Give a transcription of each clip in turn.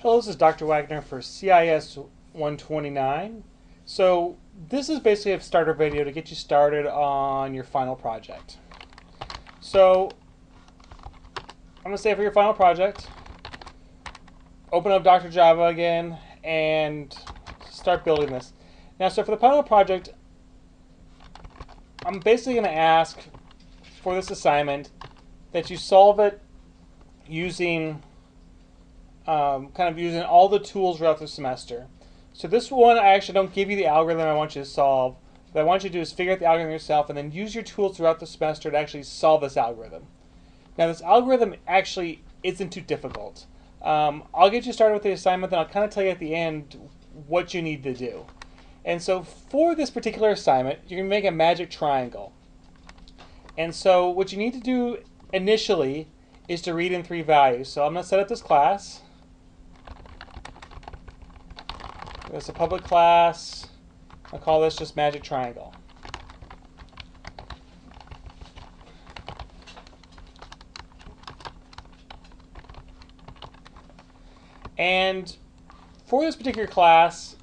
Hello, this is Dr. Wagner for CIS 129. So this is basically a starter video to get you started on your final project. So I'm going to say for your final project, open up Dr. Java again and start building this. Now, so for the final project, I'm basically going to ask for this assignment that you solve it using using all the tools throughout the semester. So this one, I actually don't give you the algorithm I want you to solve. What I want you to do is figure out the algorithm yourself and then use your tools throughout the semester to actually solve this algorithm. Now this algorithm actually isn't too difficult. I'll get you started with the assignment, then I'll kind of tell you at the end what you need to do. And so for this particular assignment, you're going to make a magic triangle. And so what you need to do initially is to read in 3 values. So I'm going to set up this class. It's a public class. I'll call this just magic triangle. And for this particular class,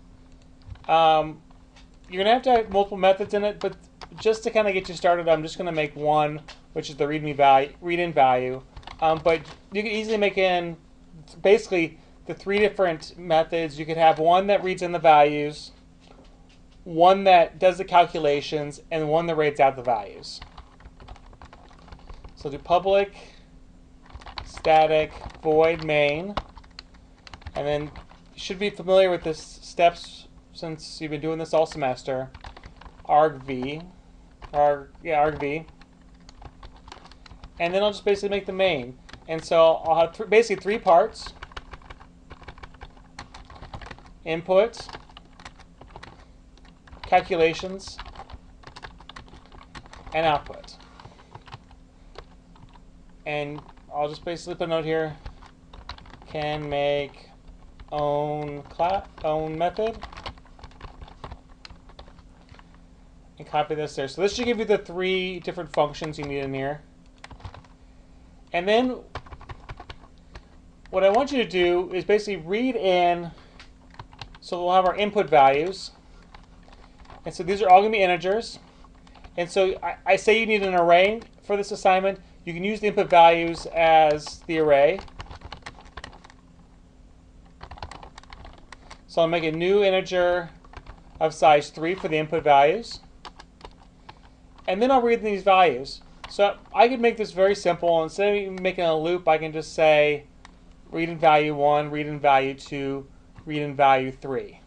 you're going to have multiple methods in it, but just to kind of get you started, I'm just going to make one, which is the read in value. But you can easily make in basically the 3 different methods. You could have one that reads in the values, one that does the calculations, and one that reads out the values. So do public static void main, and then you should be familiar with this steps since you've been doing this all semester. argv, and then I'll just basically make the main. And so I'll have basically 3 parts: input, calculations, and output. And I'll just basically put a note here: can make own method, and copy this there. So this should give you the 3 different functions you need in here. And then what I want you to do is basically read in. So we'll have our input values. And so these are all going to be integers. And so I say you need an array for this assignment. You can use the input values as the array. So I'll make a new integer of size 3 for the input values. And then I'll read these values. So I could make this very simple. Instead of making a loop, I can just say read in value 1, read in value 2, read in value 3.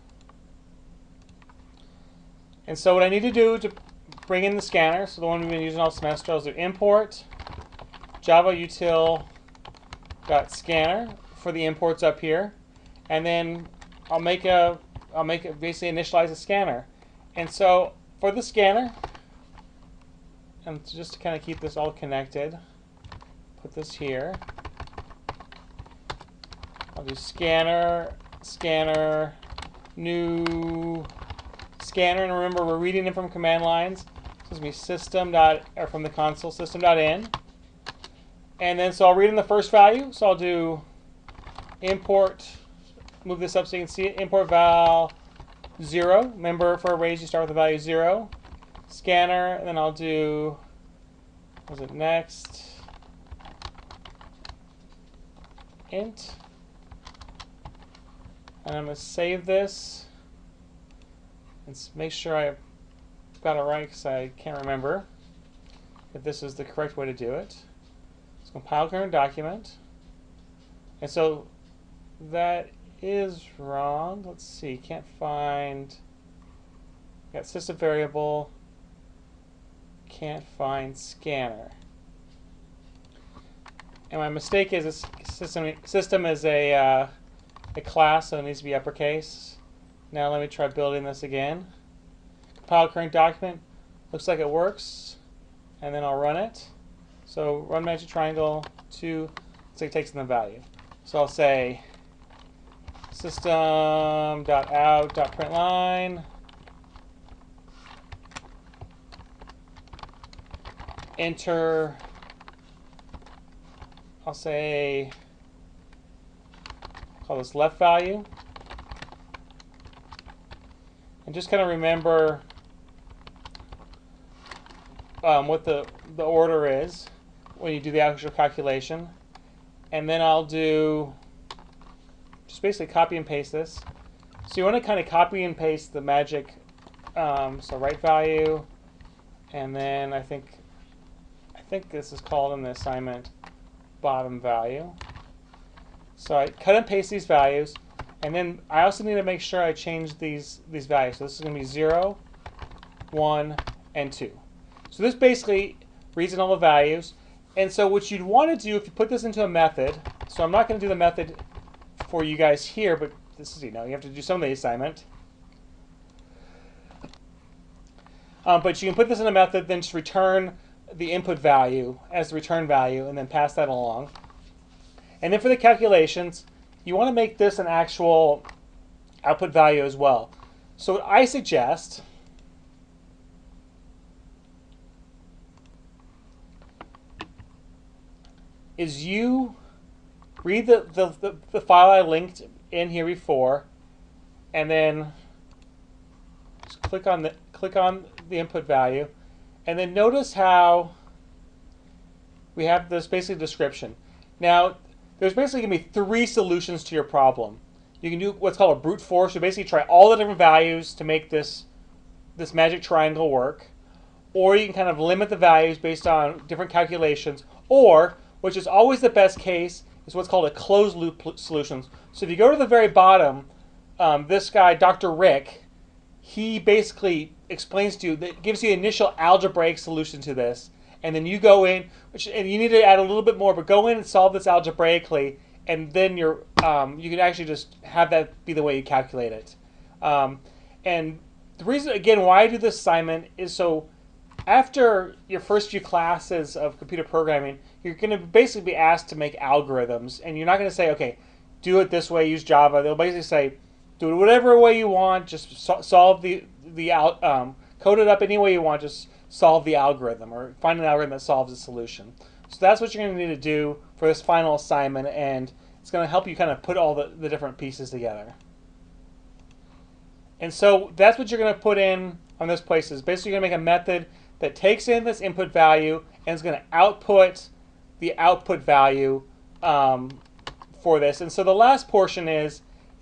And so what I need to do to bring in the scanner, so the one we've been using all semester, I'll do import java util.scanner for the imports up here, and then I'll basically initialize a scanner. And so for the scanner, and just to kind of keep this all connected, put this here. I'll do scanner, new scanner, and remember we're reading it from command lines. So it's going to be from the console system.in. And then so I'll read in the first value. So I'll do import, move this up so you can see it, import val 0. Remember for arrays you start with the value 0. Scanner, and then I'll do, what was it next? Int. And I'm going to save this and make sure I got it right because I can't remember if this is the correct way to do it. Let's compile current document. And so that is wrong. Let's see, can't find, got system variable, can't find scanner. And my mistake is this system is a class, so it needs to be uppercase. Now let me try building this again. Compile current document. Looks like it works. And then I'll run it. So run magic triangle 2. So it takes in the value. So I'll say system.out.println enter. I'll say Call this left value. And just kind of remember what the order is when you do the actual calculation. And then I'll do just basically copy and paste this. So you want to kind of copy and paste the magic, so right value, and then I think this is called in the assignment bottom value. So I cut and paste these values, and then I also need to make sure I change these values. So this is going to be 0, 1, and 2. So this basically reads in all the values. And so what you'd want to do if you put this into a method, so I'm not going to do the method for you guys here, but this is, you have to do some of the assignment. But you can put this in a method, then just return the input value as the return value, and then pass that along. And then for the calculations, you want to make this an actual output value as well. So what I suggest is you read the file I linked in here before, and then just click on the input value, and then notice how we have this basic description. Now, there's basically going to be 3 solutions to your problem. You can do what's called a brute force. You basically try all the different values to make this magic triangle work, or you can kind of limit the values based on different calculations, or, which is always the best case, is what's called a closed loop solution. So if you go to the very bottom, this guy, Dr. Rick, he basically explains to you, that gives you the initial algebraic solution to this, and then you go in, and you need to add a little bit more, but go in and solve this algebraically, and then you can actually just have that be the way you calculate it. And the reason, again, why I do this assignment is so after your first few classes of computer programming, you're going to basically be asked to make algorithms, and you're not going to say, okay, do it this way, use Java. They'll basically say, do it whatever way you want, just solve code it up any way you want, just solve the algorithm, or find an algorithm that solves the solution. So that's what you're going to need to do for this final assignment, and it's going to help you kind of put all the different pieces together. And so that's what you're going to put in on this place. Is basically you're going to make a method that takes in this input value and is going to output the output value for this. And so the last portion is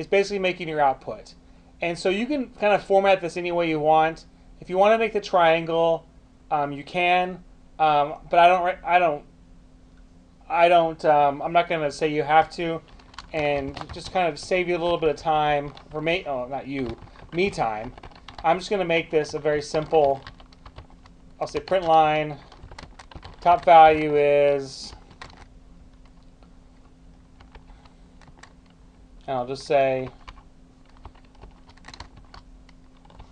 basically making your output. And so you can kind of format this any way you want. If you want to make the triangle, you can, but I'm not going to say you have to, and just kind of save you a little bit of time for me. Oh, not you, me time. I'm just going to make this a very simple. I'll say print line. Top value is, and I'll just say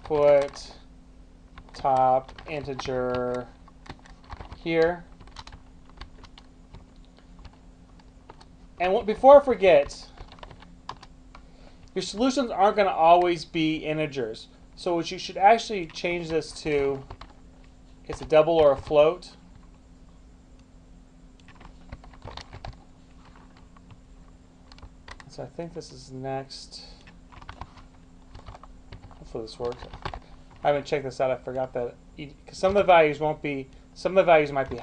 put top integer here. And before I forget, your solutions aren't going to always be integers. So what you should actually change this to is a double or a float. So I think this is next. Hopefully this works. I haven't checked this out. I forgot that, because some of the values won't be. Some of the values might be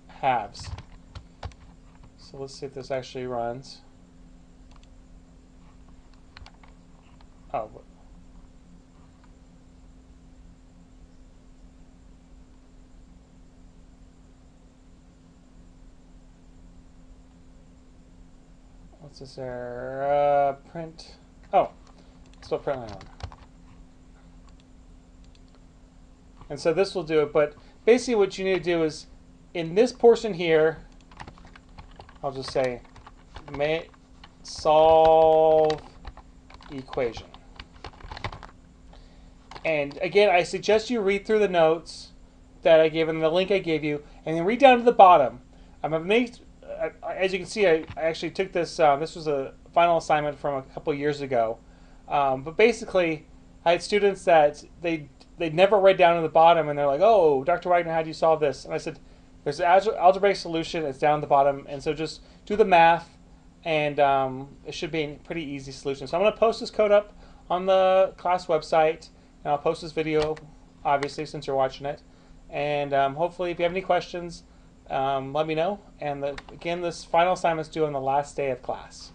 halves. So let's see if this actually runs. Oh. What's this there? Print. Oh, still print line on. And so this will do it, but basically what you need to do is, in this portion here, I'll just say, solve equation. And again, I suggest you read through the notes that I gave and the link I gave you, and then read down to the bottom. As you can see, I actually took this. This was a final assignment from a couple years ago. But basically, I had students that they never read down to the bottom, and they're like, "Oh, Dr. Wagner, how do you solve this?" And I said, "There's an algebraic solution. It's down at the bottom, and so just do the math, and it should be a pretty easy solution. So I'm going to post this code up on the class website, and I'll post this video, obviously, since you're watching it. And hopefully, if you have any questions, let me know. And again, this final assignment's due on the last day of class.